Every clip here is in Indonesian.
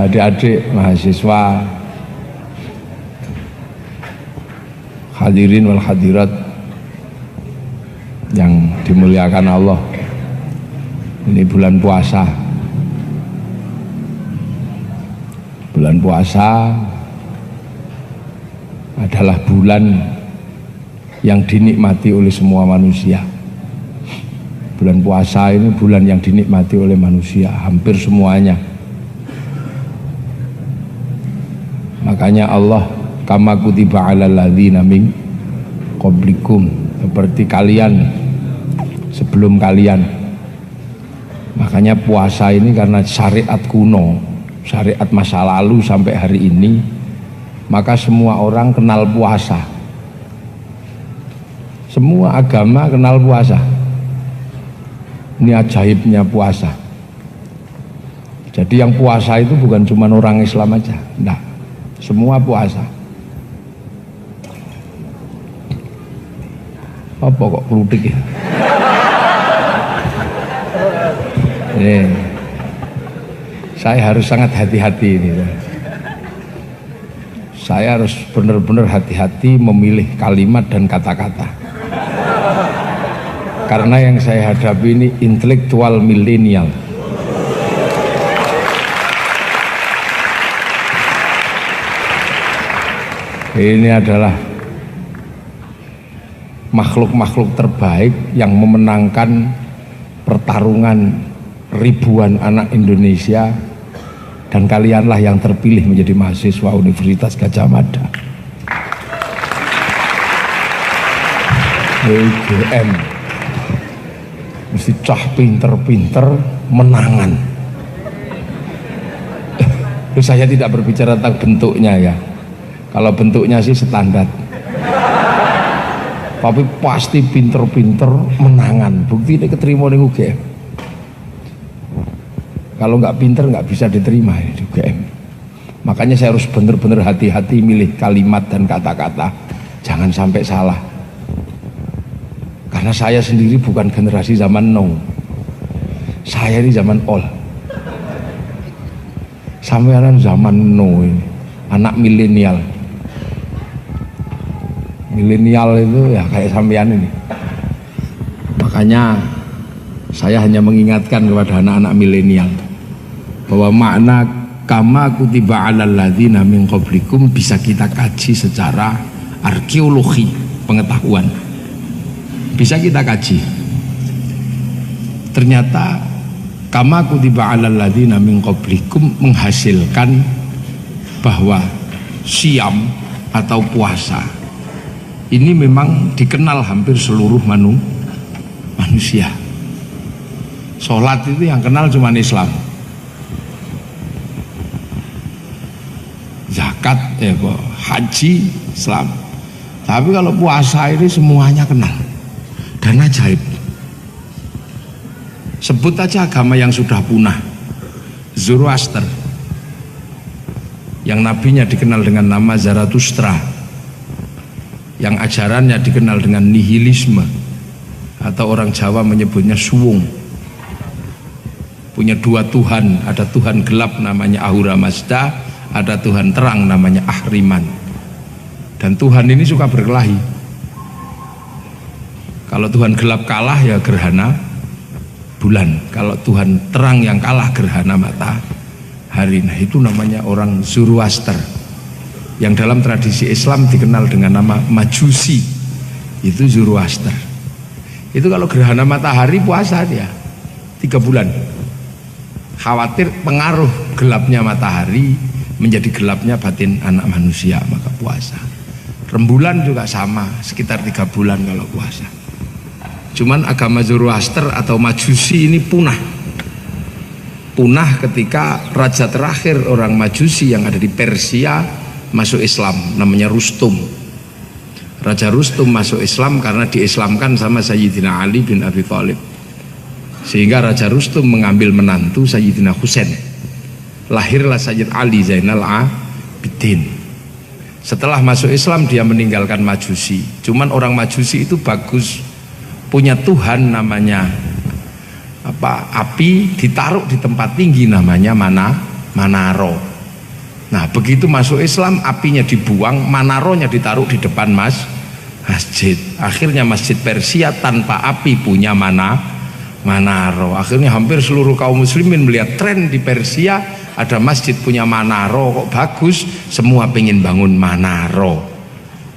adik-adik mahasiswa, hadirin wal hadirat yang dimuliakan Allah. Ini bulan puasa. Bulan puasa adalah bulan yang dinikmati oleh semua manusia. Bulan puasa ini bulan yang dinikmati oleh manusia, hampir semuanya. Makanya Allah kama kutiba 'alal ladzina min qablikum, seperti kalian sebelum kalian. Makanya puasa ini karena syariat kuno, syariat masa lalu sampai hari ini, maka semua orang kenal puasa. Semua agama kenal puasa. Ini ajaibnya puasa. Jadi yang puasa itu bukan cuma orang Islam aja, enggak. Semua puasa. Apa kok kerudik ya? Saya harus sangat hati-hati ini. Saya harus benar-benar hati-hati memilih kalimat dan kata-kata. Karena yang saya hadapi ini intelektual milenial. Ini adalah makhluk-makhluk terbaik yang memenangkan pertarungan ribuan anak Indonesia, dan kalianlah yang terpilih menjadi mahasiswa Universitas Gadjah Mada. UGM mesti cah pinter-pinter menangan. Saya tidak berbicara tentang bentuknya ya. Kalau bentuknya sih standar, tapi pasti pinter-pinter menangan. Bukti ini keterima di UGM. Kalau nggak pinter nggak bisa diterima di UGM. Makanya saya harus benar-benar hati-hati milih kalimat dan kata-kata, jangan sampai salah. Karena saya sendiri bukan generasi zaman now, saya ini zaman old. Sampeyan zaman now ini, anak milenial. Milenial itu ya kayak sampean ini. Makanya saya hanya mengingatkan kepada anak-anak milenial bahwa makna kama kutiba 'alal ladzina min qablikum bisa kita kaji secara arkeologi pengetahuan. Bisa kita kaji. Ternyata kama kutiba 'alal ladzina min qablikum menghasilkan bahwa siam atau puasa ini memang dikenal hampir seluruh manusia. Sholat itu yang kenal cuma Islam. Zakat, haji, Islam. Tapi kalau puasa ini semuanya kenal dan ajaib. Sebut aja agama yang sudah punah, Zoroaster, yang nabinya dikenal dengan nama Zarathustra, yang ajarannya dikenal dengan nihilisme, atau orang Jawa menyebutnya suwung. Punya dua Tuhan, ada Tuhan gelap namanya Ahura Mazda, ada Tuhan terang namanya Ahriman. Dan Tuhan ini suka berkelahi. Kalau Tuhan gelap kalah ya gerhana bulan, kalau Tuhan terang yang kalah gerhana matahari. Nah itu namanya orang Zoroaster, yang dalam tradisi Islam dikenal dengan nama Majusi. Itu Zoroaster. Itu kalau gerhana matahari puasa dia 3 bulan. Khawatir pengaruh gelapnya matahari menjadi gelapnya batin anak manusia, maka puasa. Rembulan juga sama, sekitar 3 bulan kalau puasa. Cuman agama Zoroaster atau Majusi ini punah ketika raja terakhir orang Majusi yang ada di Persia masuk Islam, namanya Rustum. Raja Rustum masuk Islam karena diislamkan sama Sayyidina Ali bin Abi Thalib, sehingga Raja Rustum mengambil menantu Sayyidina Husain. Lahirlah Sayyid Ali Zainal Abidin. Setelah masuk Islam dia meninggalkan Majusi. Cuman orang Majusi itu bagus, punya Tuhan namanya api, ditaruh di tempat tinggi namanya Manaro. Nah begitu masuk Islam apinya dibuang, manaronya ditaruh di depan masjid. Akhirnya masjid Persia tanpa api punya manaro. Akhirnya hampir seluruh kaum muslimin melihat tren di Persia ada masjid punya manaro, kok bagus, semua pengen bangun manaro.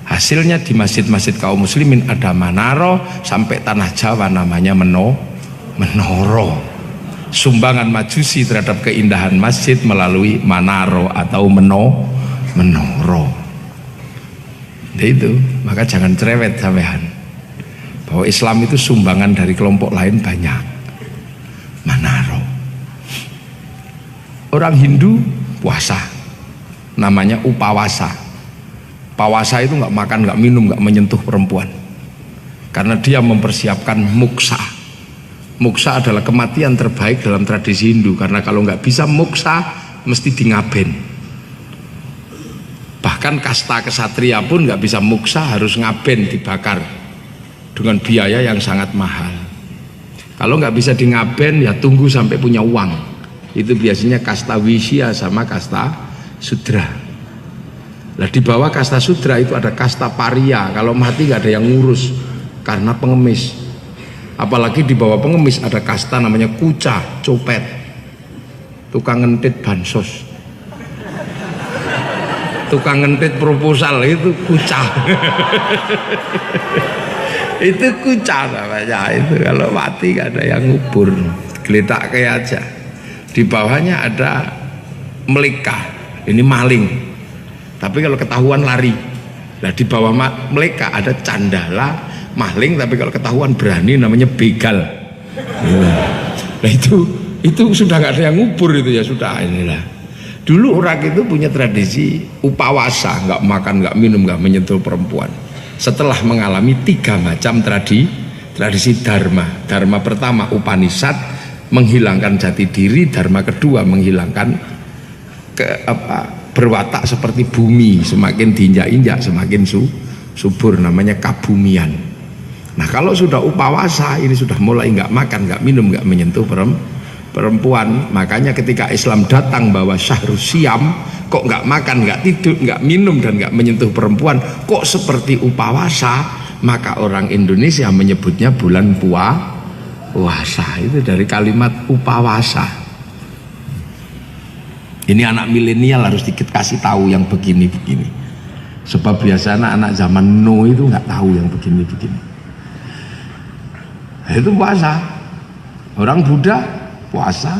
Hasilnya di masjid-masjid kaum muslimin ada manaro, sampai tanah Jawa namanya menoro. Sumbangan Majusi terhadap keindahan masjid melalui manaro atau menoro. Itu maka jangan cerewet sampean, bahwa Islam itu sumbangan dari kelompok lain banyak. Manaro. Orang Hindu puasa, namanya upawasa. Pawasa itu nggak makan, nggak minum, nggak menyentuh perempuan, karena dia mempersiapkan muksa. Muksa adalah kematian terbaik dalam tradisi Hindu, karena kalau nggak bisa muksa mesti di ngaben. Bahkan kasta kesatria pun nggak bisa muksa, harus ngaben, dibakar dengan biaya yang sangat mahal. Kalau nggak bisa di ngaben ya tunggu sampai punya uang. Itu biasanya kasta wisya sama kasta sudra. Nah di bawah kasta sudra itu ada kasta paria, kalau mati nggak ada yang ngurus karena pengemis. Apalagi di bawah pengemis ada kasta namanya kuca, copet, tukang ngentit bansos, tukang ngentit proposal, itu kuca. Itu kuca namanya. Itu kalau mati gak ada yang ngubur, geletak kayak aja. Di bawahnya ada meleka, ini maling, tapi kalau ketahuan lari. Nah di bawah meleka ada candala, maling, tapi kalau ketahuan berani namanya begal. Nah itu sudah nggak ada yang ngubur, itu ya sudah inilah. Dulu orang itu punya tradisi upawasa, nggak makan, nggak minum, nggak menyentuh perempuan. Setelah mengalami 3 macam tradisi dharma. Dharma pertama Upanishad, menghilangkan jati diri. Dharma kedua menghilangkan berwatak seperti bumi, semakin diinjak-injak semakin subur, namanya kabumian. Nah kalau sudah upawasa ini sudah mulai nggak makan, nggak minum, nggak menyentuh perempuan. Makanya ketika Islam datang bawa syahrus siam, kok nggak makan, nggak tidur, nggak minum, dan nggak menyentuh perempuan, kok seperti upawasa. Maka orang Indonesia menyebutnya bulan puasa. Itu dari kalimat upawasa. Ini anak milenial harus dikasih tahu yang begini-begini, sebab biasanya anak zaman no itu nggak tahu yang begini-begini. Itu puasa. Orang Buddha puasa.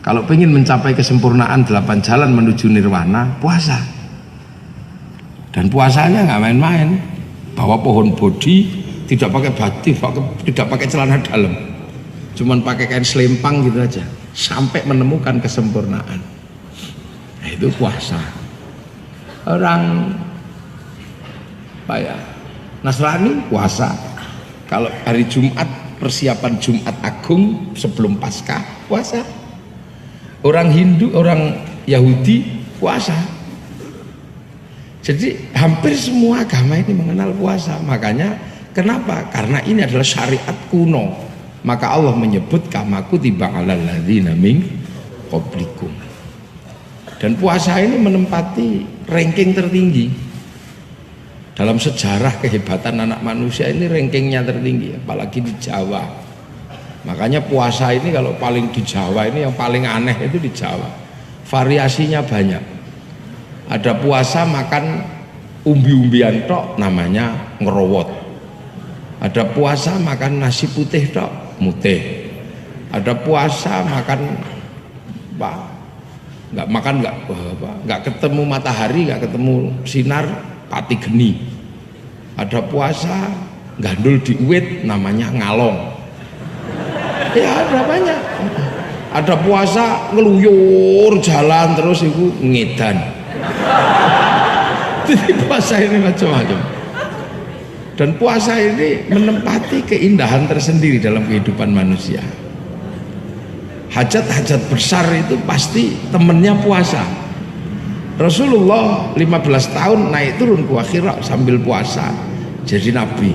Kalau pengen mencapai kesempurnaan 8 jalan menuju nirwana, puasa. Dan puasanya nggak main-main. Bawa pohon bodhi, tidak pakai batik, tidak pakai celana dalam, cuman pakai kain selempang gitu aja, sampai menemukan kesempurnaan. Nah, itu puasa. Orang Nasrani puasa. Kalau hari Jumat, persiapan Jumat Agung sebelum Paskah, puasa. Orang Hindu, orang Yahudi puasa. Jadi hampir semua agama ini mengenal puasa. Makanya kenapa? Karena ini adalah syariat kuno. Maka Allah menyebut kama kutiba alal ladzina min qablikum. Dan puasa ini menempati ranking tertinggi. Dalam sejarah kehebatan anak manusia ini rankingnya tertinggi, apalagi di Jawa. Makanya puasa ini kalau paling di Jawa ini yang paling aneh itu di Jawa. Variasinya banyak. Ada puasa makan umbi-umbian tok, namanya ngerowot. Ada puasa makan nasi putih tok, mutih. Ada puasa makan nggak ketemu matahari, nggak ketemu sinar, pati geni. Ada puasa gandul di uwit, namanya ngalong. Ya ada banyak. Ada puasa ngeluyur jalan terus itu ngedan. Jadi puasa ini macam-macam. Dan puasa ini menempati keindahan tersendiri dalam kehidupan manusia. Hajat-hajat besar itu pasti temennya puasa. Rasulullah 15 tahun naik turun ke Hira sambil puasa jadi nabi.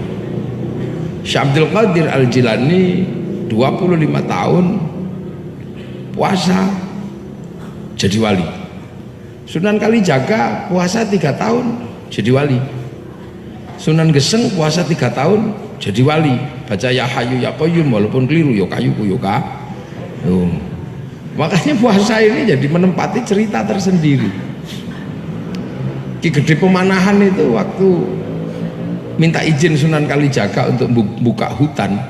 Syekh Abdul Qadir Al-Jilani 25 tahun puasa jadi wali. Sunan Kalijaga puasa 3 tahun jadi wali. Sunan Geseng puasa 3 tahun jadi wali. Baca ya hayu ya qayyum walaupun keliru ya kayu ya ka. Makanya puasa ini jadi menempati cerita tersendiri. Ki Gede Pemanahan itu waktu minta izin Sunan Kalijaga untuk buka hutan,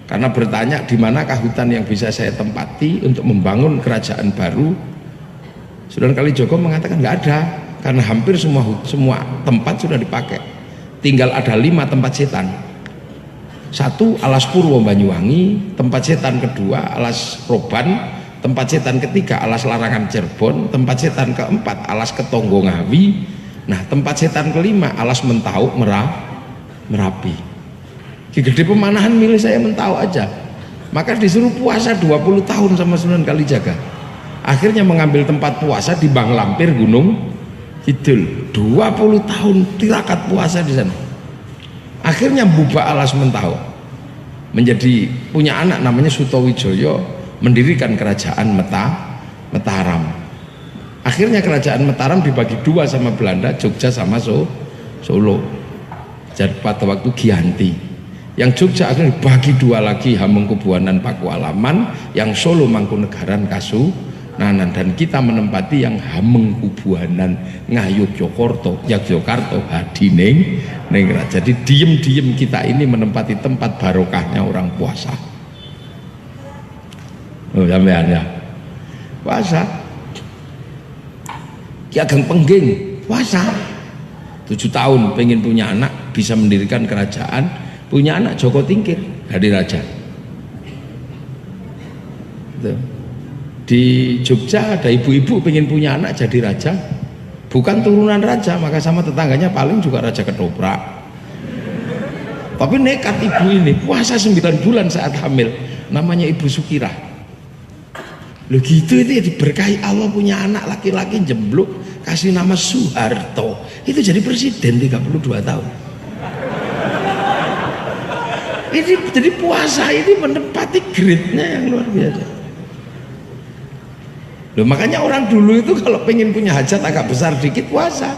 karena bertanya di manakah hutan yang bisa saya tempati untuk membangun kerajaan baru. Sunan Kalijaga mengatakan nggak ada, karena hampir semua tempat sudah dipakai, tinggal ada 5 tempat setan. 1 Alas Purwo Banyuwangi, tempat setan kedua Alas Roban, tempat setan ketiga Alas Larangan Cirebon, tempat setan keempat Alas Ketonggo Ngawi, nah tempat setan kelima Alas Mentau Merapi. Ki Gede Pemanahan milih saya Mentau aja, maka disuruh puasa 20 tahun sama Sunan Kalijaga. Akhirnya mengambil tempat puasa di Bang Lampir Gunung Kidul, 20 tahun tirakat puasa di sana. Akhirnya buka Alas Mentau, menjadi punya anak namanya Sutowijoyo, mendirikan kerajaan Mataram. Akhirnya kerajaan Mataram dibagi 2 sama Belanda, Jogja sama Solo. Jadi pada waktu Giyanti, yang Jogja akhirnya dibagi 2 lagi, Hamengkubuanan Pakualaman, yang Solo Mangkunegaran Kasunanan, dan kita menempati yang Hamengkubuanan Ngayogyakarta Yogyakarta Hadineng. Jadi diem-diem kita ini menempati tempat barokahnya orang puasa. Sampean ya puasa. Ki Ageng Pengging puasa 7 tahun, pengen punya anak, bisa mendirikan kerajaan, punya anak Joko Tingkir jadi raja. Di Jogja ada ibu-ibu pengen punya anak jadi raja, bukan turunan raja, maka sama tetangganya paling juga raja ketoprak. Tapi nekat ibu ini puasa 9 bulan saat hamil, namanya Ibu Sukirah. Loh gitu, itu ya diberkahi Allah, punya anak laki-laki jembluk, kasih nama Soeharto, itu jadi presiden 32 tahun. Ini jadi puasa ini menempati grade-nya yang luar biasa. Loh makanya orang dulu itu kalau pengen punya hajat agak besar dikit puasa.